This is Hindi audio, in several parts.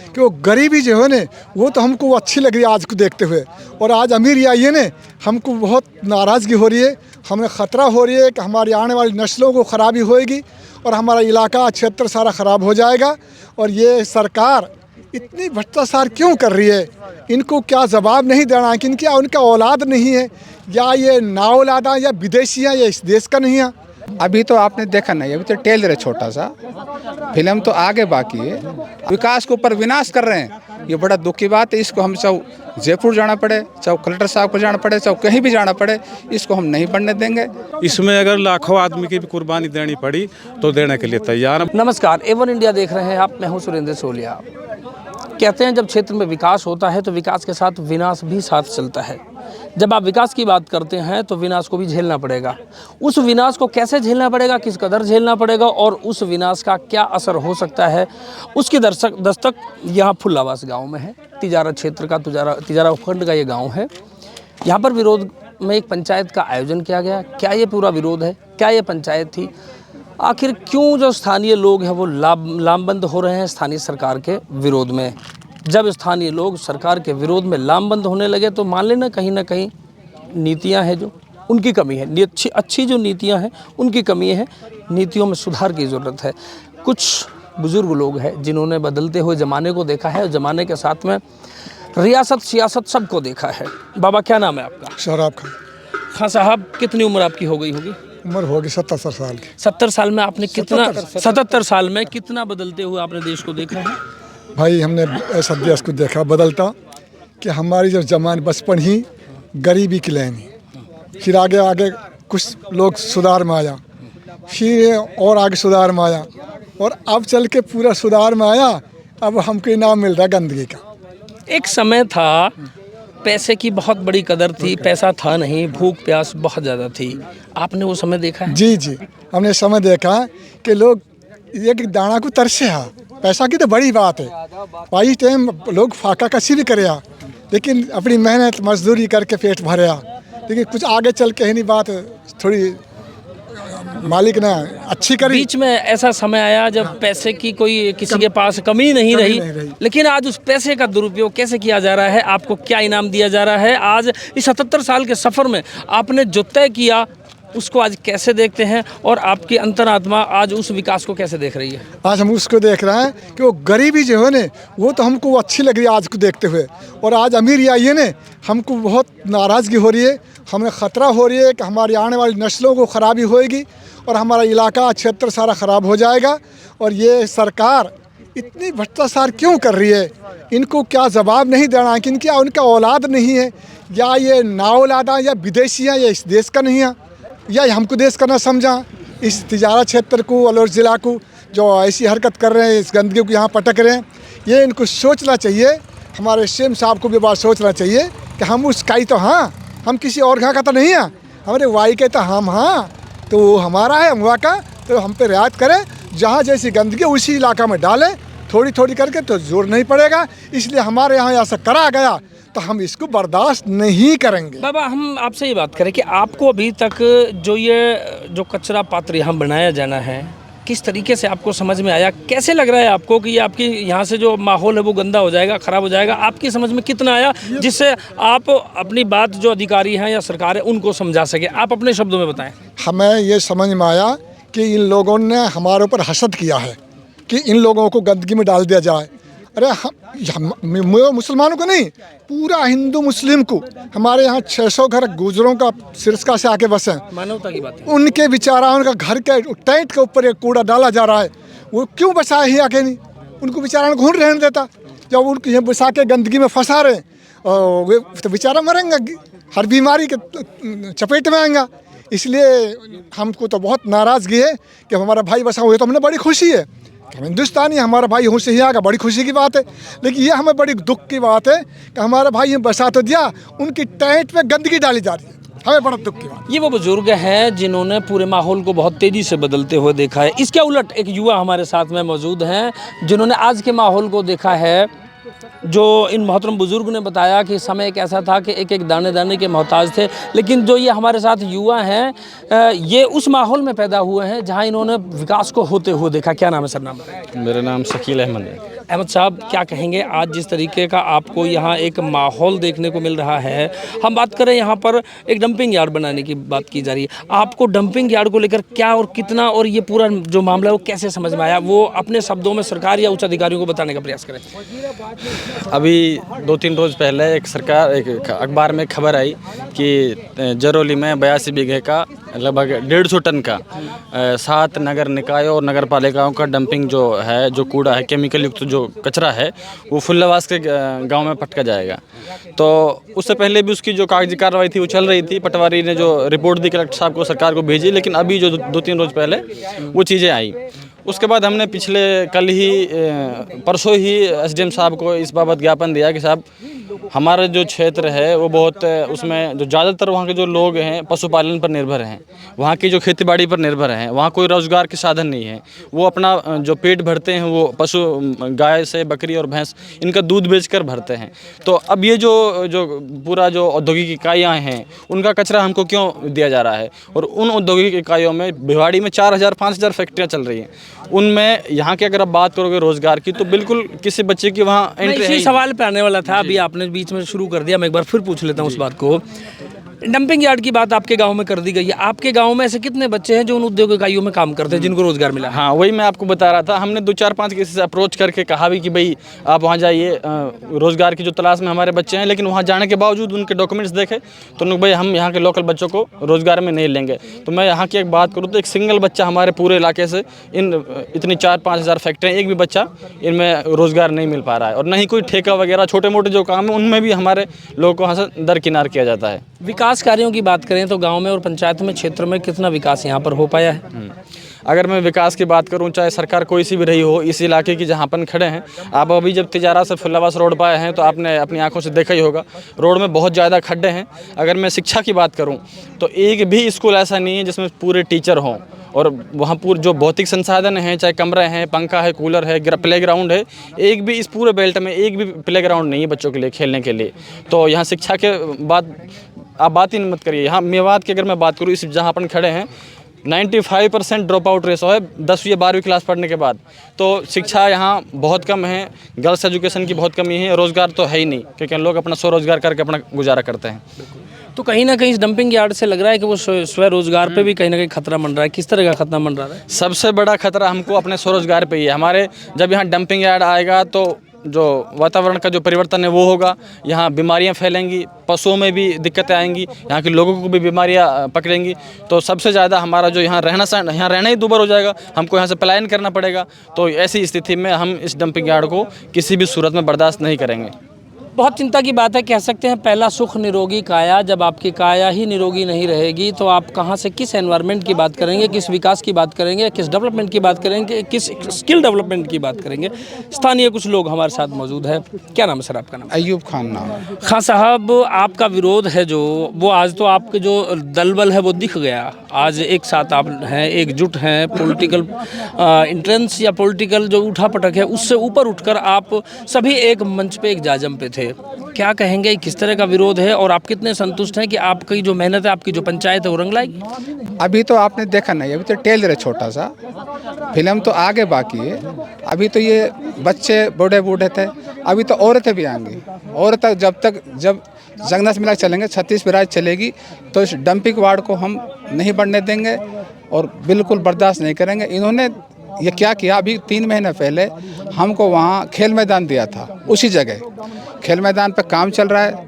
कि वो गरीबी जो है ना वो तो हमको अच्छी लग रही है आज को देखते हुए, और आज अमीरी आई है ना हमको बहुत नाराज़गी हो रही है। हमें ख़तरा हो रही है कि हमारी आने वाली नस्लों को ख़राबी होएगी और हमारा इलाका क्षेत्र सारा ख़राब हो जाएगा। और ये सरकार इतनी भ्रष्टाचार क्यों कर रही है? इनको क्या जवाब नहीं देना कि इनकी उनका औलाद नहीं है, या ये नाऔलादा या विदेशी हैं, या इस देश का नहीं है। अभी तो आपने देखा नहीं, अभी तो टेलर है छोटा सा, फिल्म तो आगे बाकी है। विकास के ऊपर विनाश कर रहे हैं, ये बड़ा दुख की बात है। इसको हम चाहे जयपुर जाना पड़े, चाहे कलेक्टर साहब को जाना पड़े, चाहे कहीं भी जाना पड़े, इसको हम नहीं बढ़ने देंगे। इसमें अगर लाखों आदमी की भी कुर्बानी देनी पड़ी तो देने के लिए तैयार हैं। नमस्कार, A1 इंडिया देख रहे हैं आप, मैं हूं सुरेंद्र सोलिया। कहते हैं जब क्षेत्र में विकास होता है तो विकास के साथ विनाश भी साथ चलता है। जब आप विकास की बात करते हैं तो विनाश को भी झेलना पड़ेगा। उस विनाश को कैसे झेलना पड़ेगा, किस कदर झेलना पड़ेगा और उस विनाश का क्या असर हो सकता है, उसकी दस्तक यहाँ फुल्लावास गांव में है। तिजारा क्षेत्र का तिजारा उपखंड का ये गांव है। यहाँ पर विरोध में एक पंचायत का आयोजन किया गया। क्या ये पूरा विरोध है, क्या ये पंचायत थी, आखिर क्यों जो स्थानीय लोग हैं वो लामबंद हो रहे हैं स्थानीय सरकार के विरोध में? जब स्थानीय लोग सरकार के विरोध में लामबंद होने लगे तो मान लेना कहीं ना कहीं नीतियां हैं जो उनकी कमी है, अच्छी जो नीतियां हैं उनकी कमी है। नीतियों में सुधार की ज़रूरत है। कुछ बुज़ुर्ग लोग हैं जिन्होंने बदलते हुए ज़माने को देखा है और ज़माने के साथ में रियासत सियासत सबको देखा है। बाबा क्या नाम है आपका? शराब खान। हाँ साहब, कितनी उम्र आपकी हो गई होगी? उम्र होगी 77 साल की। 70 साल में आपने कितना 77 साल में कितना बदलते हुए आपने देश को देखा है? भाई हमने ऐसा देश को देखा बदलता कि हमारी जो जमान बचपन ही गरीबी की लाइन, फिर आगे आगे कुछ लोग सुधार में आया, फिर और आगे सुधार में आया, और अब चल के पूरा सुधार में आया। अब हमको इनाम मिल रहा है गंदगी का। एक समय था पैसे की बहुत बड़ी कदर थी, पैसा था नहीं, भूख प्यास बहुत ज़्यादा थी। आपने वो समय देखा है? जी जी, हमने समय देखा कि लोग एक दाना को तरसे है। पैसा की तो बड़ी बात है भाई, टाइम लोग फाका कसी भी करे, लेकिन अपनी मेहनत मजदूरी करके पेट भरे। लेकिन कुछ आगे चल के ही नहीं, बात थोड़ी मालिक ने अच्छी करी। बीच में ऐसा समय आया जब पैसे की कोई किसी के पास कमी नहीं रही, लेकिन आज उस पैसे का दुरुपयोग कैसे किया जा रहा है, आपको क्या इनाम दिया जा रहा है, आज इस 77 साल के सफ़र में आपने जो तय किया उसको आज कैसे देखते हैं, और आपकी अंतरात्मा आज उस विकास को कैसे देख रही है? आज हम उसको देख रहे हैं कि वो गरीबी जो है ना वो तो हमको अच्छी लग रही है आज को देखते हुए, और आज अमीरी आई है ना हमको बहुत नाराज़गी हो रही है। हमें ख़तरा हो रही है कि हमारी आने वाली नस्लों को ख़राबी होएगी और हमारा इलाका क्षेत्र सारा ख़राब हो जाएगा। और ये सरकार इतनी भ्रष्टाचार क्यों कर रही है? इनको क्या जवाब नहीं देना कि इनकी उनका औलाद नहीं है, या ये नाऔलादा या विदेशी हैं, या इस देश का नहीं है, या हमको देश का ना समझा। इस तिजारा क्षेत्र को, अलवर ज़िला को जो ऐसी हरकत कर रहे हैं, इस गंदगी को यहाँ पटक रहे हैं, ये इनको सोचना चाहिए। हमारे सीएम साहब को भी बात सोचना चाहिए कि हम उसका ही तो, हाँ हम किसी और घर का तो नहीं है, हमारे वाई के तो हम, हाँ तो वो हमारा है, हम वहाँ का, तो हम पे रियायत करें। जहाँ जैसी गंदगी उसी इलाका में डालें, थोड़ी थोड़ी करके, तो जोर नहीं पड़ेगा। इसलिए हमारे यहाँ ऐसा करा गया तो हम इसको बर्दाश्त नहीं करेंगे। बाबा, हम आपसे ये बात करें कि आपको अभी तक जो कचरा पात्र यहाँ बनाया जाना है, किस तरीके से आपको समझ में आया? कैसे लग रहा है आपको कि ये आपकी यहाँ से जो माहौल है वो गंदा हो जाएगा, ख़राब हो जाएगा? आपकी समझ में कितना आया जिससे आप अपनी बात जो अधिकारी हैं या सरकार है उनको समझा सके? आप अपने शब्दों में बताएं। हमें ये समझ में आया कि इन लोगों ने हमारे ऊपर हसद किया है कि इन लोगों को गंदगी में डाल दिया जाए। अरे हम मुसलमानों को नहीं, पूरा हिंदू मुस्लिम को। हमारे यहाँ 600 घर गुजरों का सिरसा से आके बसे हैं। मानवता की बात है। उनके बेचारा, उनका घर के टेंट के ऊपर एक कूड़ा डाला जा रहा है, वो क्यों बसाए ही आके नहीं? उनको बेचारा घूर रहने देता। जब उनको ये बसा के गंदगी में फंसा रहे, वे तो बेचारा मरेंगे, हर बीमारी के चपेट में आएंगे। इसलिए हमको तो बहुत नाराज़गी है कि हमारा भाई बसा हुआ है, तो हमने बड़ी खुशी है। हम हिंदुस्तानी, हमारा भाई होश से ही आएगा, बड़ी खुशी की बात है। लेकिन ये हमें बड़ी दुख की बात है कि हमारा भाई बसा तो दिया, उनकी टेंट में गंदगी डाली जा रही है, हमें बड़ा दुख की बात। ये वो बुजुर्ग हैं जिन्होंने पूरे माहौल को बहुत तेज़ी से बदलते हुए देखा है। इसके उलट एक युवा हमारे साथ में मौजूद हैं जिन्होंने आज के माहौल को देखा है। जो इन मोहतरम बुजुर्ग ने बताया कि समय एक ऐसा था कि एक एक दाने दाने के मोहताज थे, लेकिन जो ये हमारे साथ युवा हैं ये उस माहौल में पैदा हुए हैं जहां इन्होंने विकास को होते हुए देखा। क्या नाम है सर? नाम मेरा नाम शकील अहमद है। अहमद साहब क्या कहेंगे, आज जिस तरीके का आपको यहाँ एक माहौल देखने को मिल रहा है, हम बात करें यहाँ पर एक डंपिंग यार्ड बनाने की बात की जा रही है, आपको डंपिंग यार्ड को लेकर क्या और कितना और ये पूरा जो मामला है वो कैसे समझ में आया, वो अपने शब्दों में सरकार या उच्च अधिकारियों को बताने का प्रयास करें। अभी 2-3 रोज़ पहले एक अखबार में खबर आई कि जरौली में 82 बीघे का लगभग 150 टन का 7 नगर निकायों और नगर पालिकाओं का डंपिंग जो है, जो कूड़ा है, केमिकल युक्त जो कचरा है, वो फुल्लावास के गांव में पटका जाएगा। तो उससे पहले भी उसकी जो कागजी कार्रवाई थी वो चल रही थी। पटवारी ने जो रिपोर्ट दी कलेक्टर साहब को, सरकार को भेजी, लेकिन अभी जो 2-3 रोज़ पहले वो चीज़ें आई। उसके बाद हमने पिछले परसों ही एसडीएम साहब को इस बाबत ज्ञापन दिया कि साहब हमारा जो क्षेत्र है वो बहुत, उसमें जो ज़्यादातर वहाँ के जो लोग हैं पशुपालन पर निर्भर हैं, वहाँ की जो खेतीबाड़ी पर निर्भर हैं, वहाँ कोई रोज़गार के साधन नहीं है। वो अपना जो पेट भरते हैं वो पशु, गाय से, बकरी और भैंस, इनका दूध बेचकर भरते हैं। तो अब ये जो पूरा जो औद्योगिक इकाइयाँ हैं उनका कचरा हमको क्यों दिया जा रहा है? और उन औद्योगिक इकाइयों में भिवाड़ी में 4000-5000 फैक्ट्रियाँ चल रही हैं। उनमें यहाँ की अगर आप बात करोगे रोज़गार की, तो बिल्कुल किसी बच्चे की वहाँ एंट्री है। इसी सवाल पे आने वाला था, अभी आपने बीच में शुरू कर दिया, मैं एक बार फिर पूछ लेता हूँ उस बात को। डंपिंग यार्ड की बात आपके गांव में कर दी गई है, आपके गांव में ऐसे कितने बच्चे हैं जो उन उद्योग इकाइयों में काम करते हैं जिनको रोजगार मिला? हाँ, वही मैं आपको बता रहा था। हमने 2-4-5 किसी से अप्रोच करके कहा भी कि भाई आप वहाँ जाइए, रोज़गार की जो तलाश में हमारे बच्चे हैं, लेकिन वहाँ जाने के बावजूद उनके डॉक्यूमेंट्स देखे तो उन्होंने भाई हम यहाँ के लोकल बच्चों को रोज़गार में नहीं लेंगे। तो मैं यहाँ की एक बात करूँ तो एक सिंगल बच्चा हमारे पूरे इलाके से इतनी 4-5 हज़ार फैक्ट्रियाँ, एक भी बच्चा इनमें रोज़गार नहीं मिल पा रहा है। और न ही कोई ठेका वगैरह छोटे मोटे जो काम है उनमें भी हमारे लोगों को वहाँ से दरकिनार किया जाता है। विकास कार्यों की बात करें तो गांव में और पंचायत में, क्षेत्र में कितना विकास यहाँ पर हो पाया है? अगर मैं विकास की बात करूं, चाहे सरकार कोई सी भी रही हो, इस इलाके की जहां अपन खड़े हैं, आप अभी जब तिजारा से फुल्लावास रोड पर आए हैं तो आपने अपनी आंखों से देखा ही होगा, रोड में बहुत ज़्यादा खड्डे हैं। अगर मैं शिक्षा की बात करूं तो एक भी स्कूल ऐसा नहीं है जिसमें पूरे टीचर हों, और वहाँ पूरे जो भौतिक संसाधन हैं, चाहे कमरे हैं, पंखा है, कूलर है, प्ले ग्राउंड है, एक भी इस पूरे बेल्ट में एक भी प्ले ग्राउंड नहीं है बच्चों के लिए खेलने के लिए। तो यहाँ शिक्षा के बाद आप बात ही मत करिए। यहाँ मेवात की अगर मैं बात करूँ, इस जहाँ अपन खड़े हैं, 95% ड्रॉप आउट रेशो है 10वीं या 12वीं क्लास पढ़ने के बाद। तो शिक्षा यहाँ बहुत कम है, गर्ल्स एजुकेशन की बहुत कमी है, रोज़गार तो है ही नहीं, क्योंकि लोग अपना स्वरोजगार करके अपना गुजारा करते हैं। तो कहीं ना कहीं इस डंपिंग यार्ड से लग रहा है कि वो स्वरोजगार पे भी कहीं ना कहीं खतरा मंड रहा है। किस तरह का खतरा मंड रहा है? सबसे बड़ा खतरा हमको अपने स्वरोजगार पे ही है। हमारे जब यहाँ डंपिंग यार्ड आएगा तो जो वातावरण का जो परिवर्तन है वो होगा, यहाँ बीमारियाँ फैलेंगी, पशुओं में भी दिक्कतें आएंगी, यहाँ के लोगों को भी बीमारियाँ पकड़ेंगी। तो सबसे ज़्यादा हमारा जो यहाँ रहना ही दूभर हो जाएगा, हमको यहाँ से पलायन करना पड़ेगा। तो ऐसी स्थिति में हम इस डंपिंग यार्ड को किसी भी सूरत में बर्दाश्त नहीं करेंगे। बहुत चिंता की बात है, कह सकते हैं पहला सुख निरोगी काया। जब आपकी काया ही निरोगी नहीं रहेगी तो आप कहाँ से किस एनवायरनमेंट की बात करेंगे, किस विकास की बात करेंगे, किस डेवलपमेंट की बात करेंगे, किस स्किल डेवलपमेंट की बात करेंगे। स्थानीय कुछ लोग हमारे साथ मौजूद है। क्या नाम है सर आपका? नाम अयूब खान नाम है। खान साहब, आपका विरोध है जो वो आज तो आपके जो दलबल है वो दिख गया। आज एक साथ आप हैं, एकजुट हैं, पॉलिटिकल इंट्रेंस या पॉलिटिकल जो उठापटक है उससे ऊपर उठकर आप सभी एक मंच पे, एक जाजम पे थे। क्या कहेंगे, किस तरह का विरोध है और आप कितने संतुष्ट हैं कि आपकी जो मेहनत है, आपकी जो पंचायत है वो रंग लाएगी? अभी तो आपने देखा नहीं, अभी तो टेलर है छोटा सा, फिल्म तो आगे बाकी है। अभी तो ये बच्चे बूढ़े बूढ़े थे, अभी तो औरतें भी आएंगी। औरतें जब जगन्नाथ मेला चलेंगे, 36 बिराज चलेगी, तो इस डंपिंग वार्ड को हम नहीं बढ़ने देंगे और बिल्कुल बर्दाश्त नहीं करेंगे। इन्होंने ये क्या किया, अभी 3 महीने पहले हमको वहाँ खेल मैदान दिया था, उसी जगह खेल मैदान पे काम चल रहा है,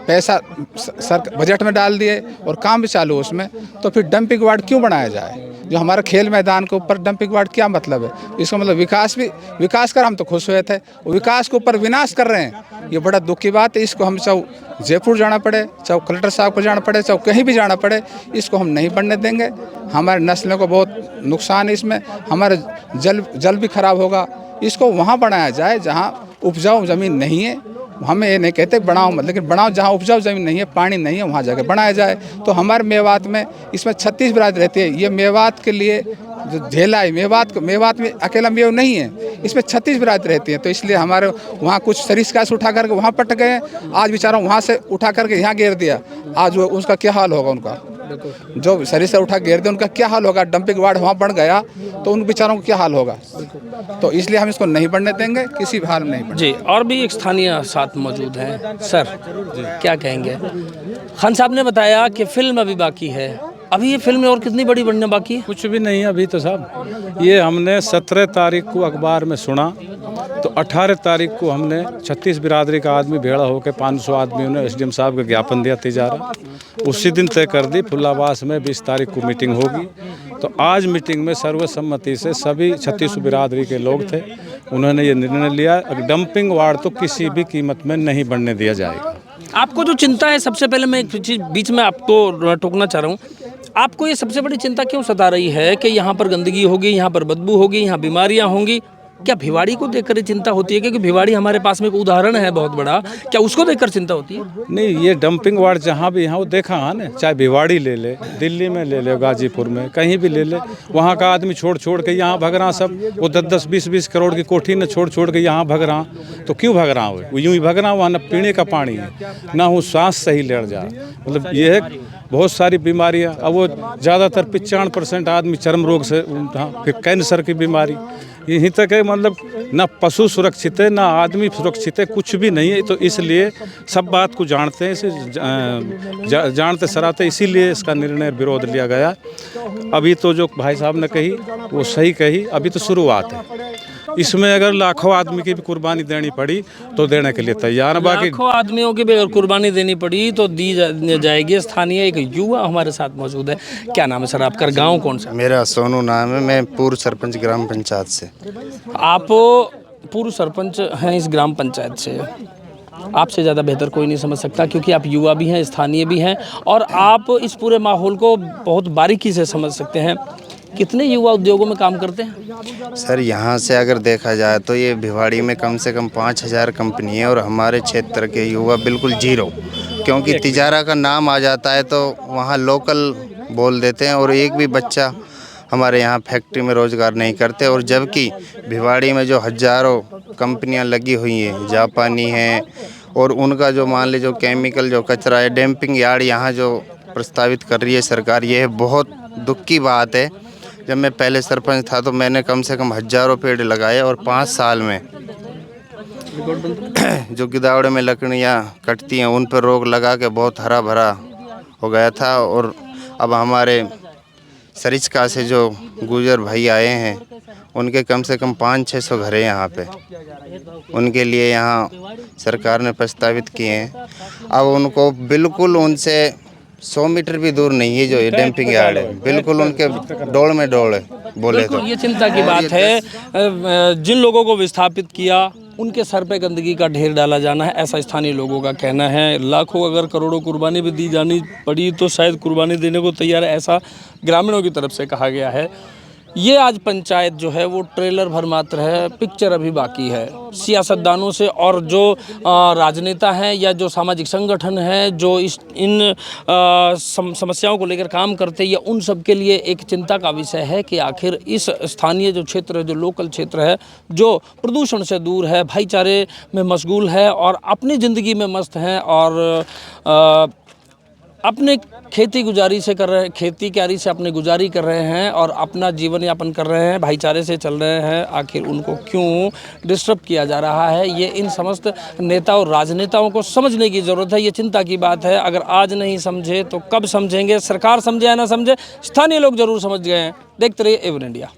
पैसा सर बजट में डाल दिए और काम भी चालू उसमें। तो फिर डंपिंग वार्ड क्यों बनाया जाए? जो हमारा खेल मैदान के ऊपर डंपिंग वार्ड क्या मतलब है? इसका मतलब विकास कर हम तो खुश हुए थे, विकास के ऊपर विनाश कर रहे हैं, ये बड़ा दुख की बात है। इसको हम चाहे जयपुर जाना पड़े, चाहे कलेक्टर साहब को जाना पड़े, चाहे कहीं भी जाना पड़े, इसको हम नहीं बढ़ने देंगे। हमारे नस्लों को बहुत नुकसान है इसमें, हमारे जल भी खराब होगा। इसको वहाँ बनाया जाए जहाँ उपजाऊ ज़मीन नहीं है। हमें ये नहीं कहते बनाओ मत, लेकिन बनाओ जहाँ उपजाऊ ज़मीन नहीं है, पानी नहीं है, वहाँ जाकर बनाया जाए। तो हमारे मेवात में इसमें 36 बिरादरी रहती है। ये मेवात के लिए जो झेला है, मेवात में अकेला मेव नहीं है, इसमें 36 बिरादरी रहती है। तो इसलिए हमारे वहाँ कुछ सरिस्कास उठा करके वहाँ पट गए, आज बेचारा वहाँ से उठा करके यहाँ गिर दिया, आज वो उसका क्या हाल होगा उनका। जो शरीर से उठा घेर दे उनका क्या हाल होगा। डंपिंग वार्ड वहाँ बन गया तो उन बेचारों को क्या हाल होगा। तो इसलिए हम इसको नहीं बढ़ने देंगे, किसी भी हाल में नहीं बढ़ने। जी, और भी एक स्थानीय साथ मौजूद हैं। सर क्या कहेंगे? खान साहब ने बताया कि फिल्म अभी बाकी है, अभी ये फिल्म और कितनी बड़ी बनने बाकी है? कुछ भी नहीं अभी तो साहब। ये हमने 17 तारीख को अखबार में सुना तो 18 तारीख को हमने 36 बिरादरी का आदमी भेड़ा होकर 500 आदमियों ने एसडीएम साहब का ज्ञापन दिया तिजारा। उसी दिन तय कर दी फुल्लाबास में 20 तारीख को मीटिंग होगी। तो आज मीटिंग में सर्वसम्मति से सभी 36 बिरादरी के लोग थे, उन्होंने ये निर्णय लिया डंपिंग वार्ड तो किसी भी कीमत में नहीं बनने दिया जाएगा। आपको जो चिंता है, सबसे पहले मैं एक चीज़ बीच में आपको टोकना चाह रहा हूँ, आपको ये सबसे बड़ी चिंता क्यों सता रही है कि यहाँ पर गंदगी होगी, यहाँ पर बदबू होगी, यहाँ बीमारियाँ होंगी? क्या भिवाड़ी को देखकर ये चिंता होती है? क्योंकि भिवाड़ी हमारे पास में एक उदाहरण है बहुत बड़ा, क्या उसको देखकर चिंता होती है? नहीं, ये डंपिंग वार्ड जहाँ भी यहाँ वो देखा है ना, चाहे भिवाड़ी ले ले, दिल्ली में ले ले, गाजीपुर में कहीं भी ले ले, वहाँ का आदमी छोड़ छोड़ के यहाँ भग रहा सब। वो 10-10, 20-20 करोड़ की कोठी ने छोड़ छोड़ के यहाँ भग रहा। तो क्यों भग रहा वो यूँ ही भग रहा। वहाँ न पीने का पानी है, ना वो सांस सही लड़ जा। मतलब ये है बहुत सारी बीमारियाँ। अब वो ज़्यादातर 95% आदमी चर्म रोग से, फिर कैंसर की बीमारी, यहीं तक है। मतलब ना पशु सुरक्षित है ना आदमी सुरक्षित है, कुछ भी नहीं है। तो इसलिए सब बात को जानते हैं, इसे जानते सराहते, इसीलिए इसका निर्णय विरोध लिया गया। अभी तो जो भाई साहब ने कही वो सही कही, अभी तो शुरुआत है। इसमें अगर लाखों आदमी की भी कुर्बानी देनी पड़ी तो देने के लिए तैयार है। बाकी लाखों आदमियों की भी अगर कुर्बानी देनी पड़ी तो दी जाएगी। स्थानीय एक युवा हमारे साथ मौजूद है। क्या नाम है सर आपका? गांव कौन सा? मेरा सोनू नाम है, मैं पूर्व सरपंच ग्राम पंचायत से। आप पूर्व सरपंच हैं इस ग्राम पंचायत से, आपसे ज़्यादा बेहतर कोई नहीं समझ सकता, क्योंकि आप युवा भी हैं, स्थानीय भी हैं, और आप इस पूरे माहौल को बहुत बारीकी से समझ सकते हैं। कितने युवा उद्योगों में काम करते हैं? सर यहाँ से अगर देखा जाए तो ये भिवाड़ी में कम से कम 5000 कंपनी है और हमारे क्षेत्र के युवा बिल्कुल जीरो, क्योंकि तिजारा का नाम आ जाता है तो वहाँ लोकल बोल देते हैं और एक भी बच्चा हमारे यहाँ फैक्ट्री में रोज़गार नहीं करते। और जबकि भिवाड़ी में जो हज़ारों कंपनियाँ लगी हुई हैं, जापानी हैं, और उनका जो मान लीजिए जो केमिकल जो कचरा है, डंपिंग यार्ड यहाँ जो प्रस्तावित कर रही है सरकार, ये बहुत दुख की बात है। जब मैं पहले सरपंच था तो मैंने कम से कम हज़ारों पेड़ लगाए और 5 साल में जो गिदावड़े में लकड़ियाँ कटती हैं उन पर रोक लगा के बहुत हरा भरा हो गया था। और अब हमारे सरिस्का से जो गुजर भाई आए हैं उनके कम से कम 500-600 घर हैं यहाँ पे, उनके लिए यहाँ सरकार ने प्रस्तावित किए हैं। अब उनको बिल्कुल उनसे 100 मीटर भी दूर नहीं है जो ये डंपिंग यार्ड है, बिल्कुल उनके डोल में डोल है बोले तो। ये चिंता की बात है। जिन लोगों को विस्थापित किया उनके सर पे गंदगी का ढेर डाला जाना है, ऐसा स्थानीय लोगों का कहना है। लाखों अगर करोड़ों कुर्बानी भी दी जानी पड़ी तो शायद कुर्बानी देने को तैयार है, ऐसा ग्रामीणों की तरफ से कहा गया है। ये आज पंचायत जो है वो ट्रेलर भर मात्र है, पिक्चर अभी बाकी है। सियासतदानों से और जो राजनेता हैं या जो सामाजिक संगठन हैं जो इन समस्याओं को लेकर काम करते हैं, या उन सब के लिए एक चिंता का विषय है कि आखिर इस स्थानीय जो क्षेत्र है, जो लोकल क्षेत्र है, जो प्रदूषण से दूर है, भाईचारे में मशगूल है और अपनी ज़िंदगी में मस्त हैं और अपने खेती गुजारी से कर रहे हैं, खेती क्यारी से अपने गुजारी कर रहे हैं और अपना जीवन यापन कर रहे हैं, भाईचारे से चल रहे हैं, आखिर उनको क्यों डिस्टर्ब किया जा रहा है? ये इन समस्त नेता और राजनेताओं को समझने की ज़रूरत है। ये चिंता की बात है। अगर आज नहीं समझे तो कब समझेंगे? सरकार समझे या ना समझे, स्थानीय लोग जरूर समझ गए हैं। देखते रहिए एवन इंडिया।